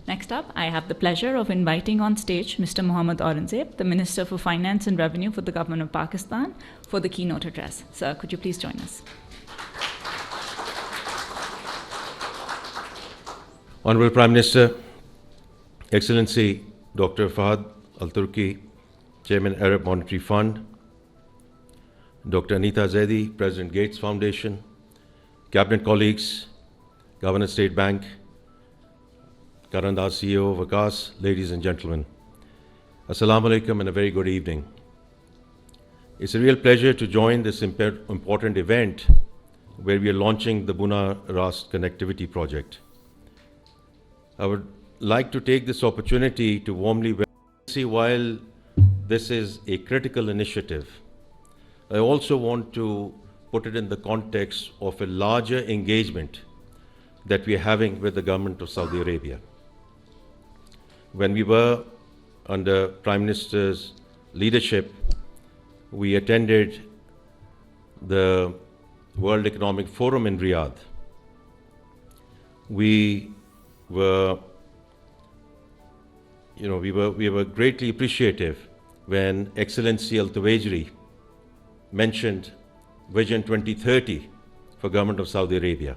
Next up, I have the pleasure of inviting on stage Mr. Mohammad Aurangzeb, the Minister for Finance and Revenue for the Government of Pakistan, for the keynote address. Sir, could you please join us? Honorable Prime Minister, Excellency Dr. Fahad Al-Turki, Chairman, Arab Monetary Fund, Dr. Anita Zaidi, President, Gates Foundation, Cabinet colleagues, Governor, State Bank, Karan Das, CEO of Vikas, ladies and gentlemen, Assalamu alaikum and a very good evening. It's a real pleasure to join this important event where we are launching the Buna-Raast connectivity project. I would like to take this opportunity to warmly welcome, while this is a critical initiative, I also want to put it in the context of a larger engagement that we are having with the government of Saudi Arabia. When we were under Prime Minister's leadership, we attended the World Economic Forum in Riyadh. We were greatly appreciative when Excellency Al-Tuwajri mentioned Vision 2030 for Government of Saudi Arabia.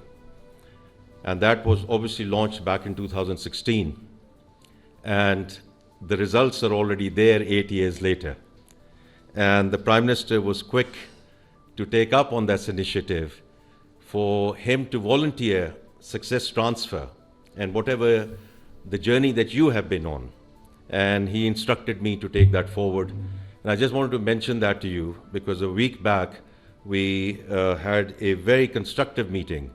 And that was obviously launched back in 2016. And the results are already there 8 years later. And the Prime Minister was quick to take up on this initiative for him to volunteer success transfer and whatever the journey that you have been on. And he instructed me to take that forward. And I just wanted to mention that to you because a week back, we had a very constructive meeting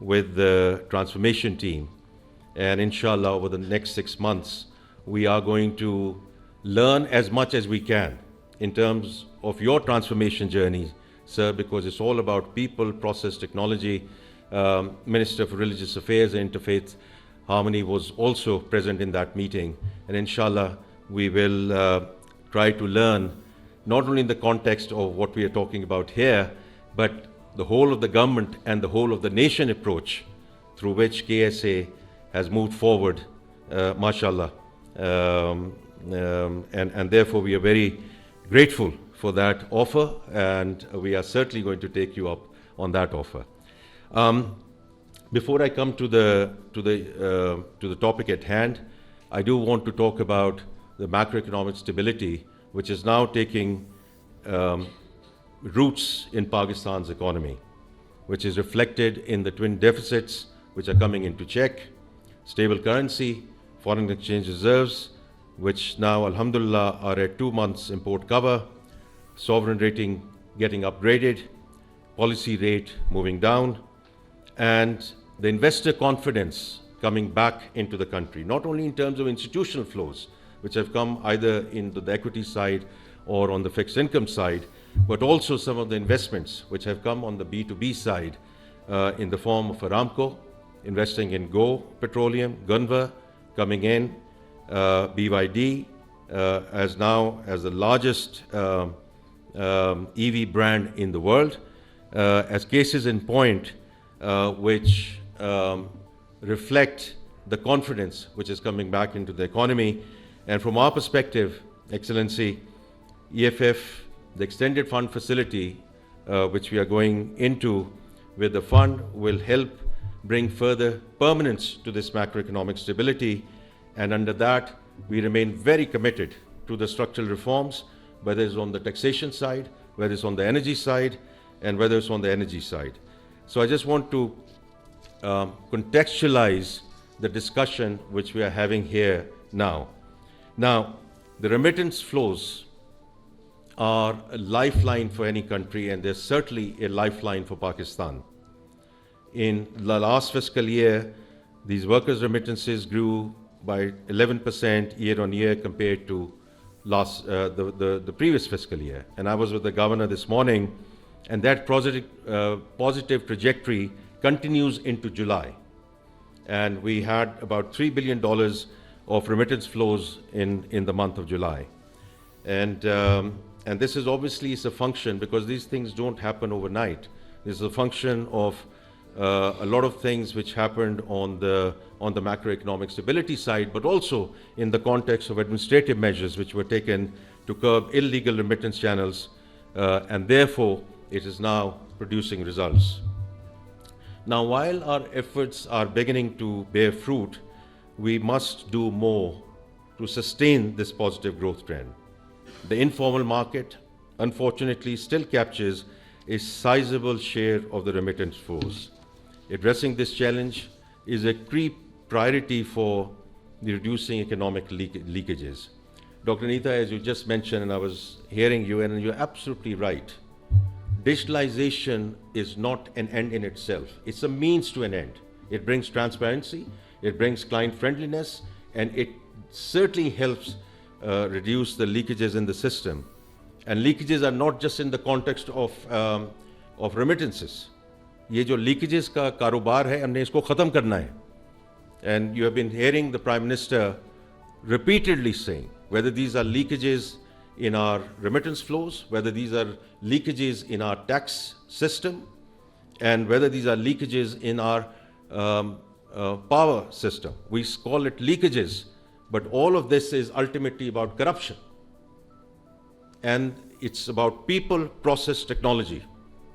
with the transformation team. And inshallah, over the next 6 months, we are going to learn as much as we can in terms of your transformation journey, sir, because it's all about people, process, technology. Minister for Religious Affairs and Interfaith Harmony was also present in that meeting. And inshallah, we will try to learn not only in the context of what we are talking about here, but the whole of the government and the whole of the nation approach through which KSA has moved forward, mashallah. And therefore we are very grateful for that offer, and we are certainly going to take you up on that offer. Before I come to the topic at hand, I do want to talk about the macroeconomic stability, which is now taking roots in Pakistan's economy, which is reflected in the twin deficits which are coming into check, stable currency, foreign exchange reserves, which now, alhamdulillah, are at 2 months import cover, sovereign rating getting upgraded, policy rate moving down, and the investor confidence coming back into the country, not only in terms of institutional flows, which have come either into the equity side or on the fixed income side, but also some of the investments which have come on the B2B side in the form of Aramco, investing in Go Petroleum, Gunvor coming in, BYD as the largest EV brand in the world, as cases in point which reflect the confidence which is coming back into the economy. And from our perspective, Excellency, EFF, the extended fund facility which we are going into with the fund will help bring further permanence to this macroeconomic stability. And under that, we remain very committed to the structural reforms, whether it's on the taxation side, whether it's on the energy side, and whether it's on the energy side. So I just want to contextualize the discussion which we are having here now. Now, the remittance flows are a lifeline for any country, and they're certainly a lifeline for Pakistan. In the last fiscal year, these workers' remittances grew by 11% year on year compared to the previous fiscal year. And I was with the governor this morning, and that positive trajectory continues into July. And we had about $3 billion of remittance flows in the month of July. And this is obviously a function, because these things don't happen overnight. This is a function of a lot of things which happened on the macroeconomic stability side, but also in the context of administrative measures which were taken to curb illegal remittance channels, and therefore it is now producing results. Now, while our efforts are beginning to bear fruit, we must do more to sustain this positive growth trend. The informal market, unfortunately, still captures a sizable share of the remittance flows. Addressing this challenge is a key priority for the reducing economic leakages. Dr. Neeta, as you just mentioned, and I was hearing you, and you're absolutely right. Digitalization is not an end in itself. It's a means to an end. It brings transparency, it brings client friendliness, and it certainly helps reduce the leakages in the system. And leakages are not just in the context of remittances. ये जो leakages का कारोबार है, हमने इसको ख़त्म करना है. And you have been hearing the Prime Minister repeatedly saying, whether these are leakages in our remittance flows, whether these are leakages in our tax system, and whether these are leakages in our power system. We call it leakages, but all of this is ultimately about corruption. And it's about people, process, technology.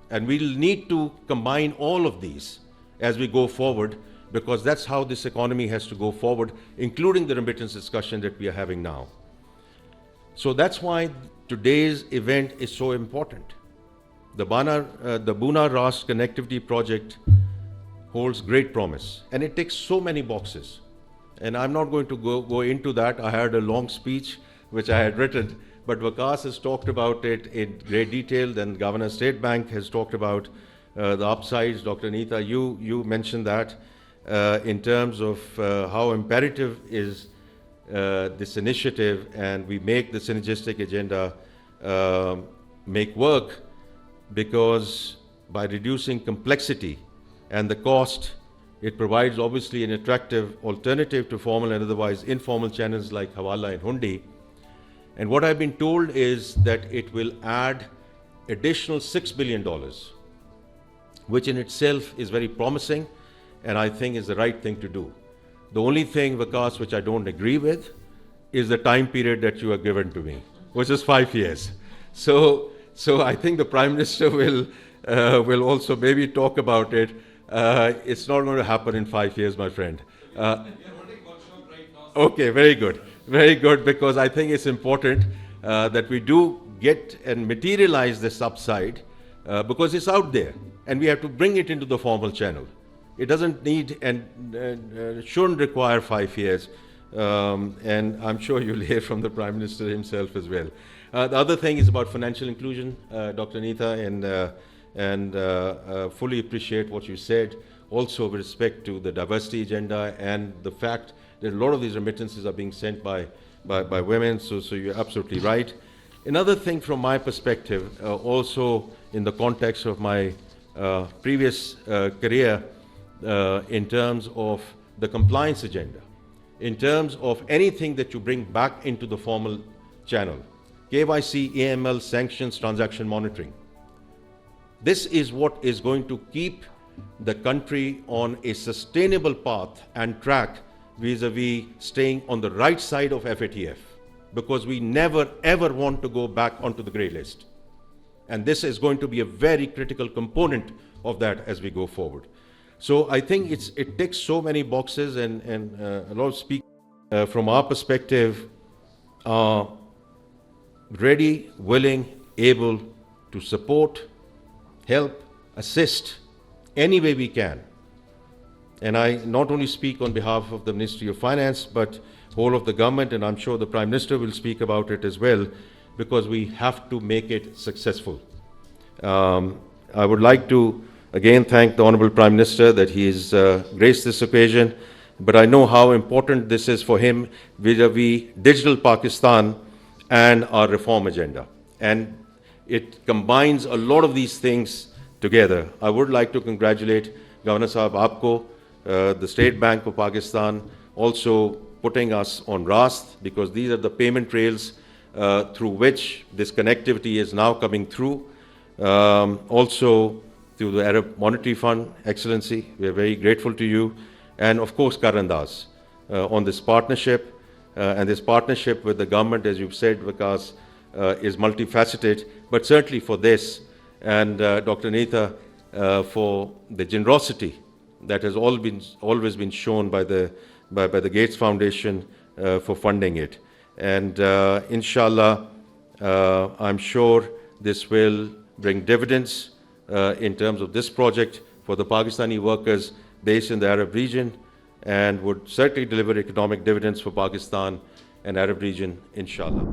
And we'll need to combine all of these as we go forward, because that's how this economy has to go forward, including the remittance discussion that we are having now. So that's why today's event is so important. The Buna-Raast connectivity project holds great promise, and it ticks so many boxes. And I'm not going to go into that. I had a long speech which I had written, but Vikas has talked about it in great detail. Then Governor State Bank has talked about the upsides. Dr. Neeta, you mentioned that in terms of how imperative is this initiative, and we make the synergistic agenda make work, because by reducing complexity and the cost, it provides obviously an attractive alternative to formal and otherwise informal channels like Hawala and Hundi. And what I've been told is that it will add additional $6 billion, which in itself is very promising, and I think is the right thing to do. The only thing, Vikas, which I don't agree with is the time period that you have given to me, which is 5 years. So I think the Prime Minister will also maybe talk about it. It's not going to happen in 5 years, my friend. Okay, very good, because I think it's important that we do get and materialize this upside, because it's out there, and we have to bring it into the formal channel. It doesn't need and shouldn't require 5 years, and I'm sure you'll hear from the Prime Minister himself as well. The other thing is about financial inclusion, Dr. Neeta, and fully appreciate what you said, also with respect to the diversity agenda and the fact that a lot of these remittances are being sent by women, so you're absolutely right. Another thing from my perspective, also in the context of my previous career, in terms of the compliance agenda, in terms of anything that you bring back into the formal channel, KYC, AML, sanctions, transaction monitoring. This is what is going to keep the country on a sustainable path and track vis-a-vis staying on the right side of FATF, because we never ever want to go back onto the grey list. And this is going to be a very critical component of that as we go forward. So I think it ticks so many boxes, and a lot of speakers from our perspective are ready, willing, able to support, help, assist any way we can. And I not only speak on behalf of the Ministry of Finance, but whole of the government, and I'm sure the Prime Minister will speak about it as well, because we have to make it successful. I would like to again thank the Honourable Prime Minister that he has graced this occasion, but I know how important this is for him vis-a-vis digital Pakistan and our reform agenda. And it combines a lot of these things together. I would like to congratulate Governor Sahab Aapko, the State Bank of Pakistan, also putting us on Raast, because these are the payment rails through which this connectivity is now coming through. Also through the Arab Monetary Fund, Excellency. We are very grateful to you. And of course, Karandas, on this partnership. And this partnership with the government, as you've said, Vikas, is multifaceted, but certainly for this, and Dr. Neeta, for the generosity that has always been shown by the Gates Foundation for funding it. And inshallah, I'm sure this will bring dividends in terms of this project for the Pakistani workers based in the Arab region, and would certainly deliver economic dividends for Pakistan and Arab region, inshallah.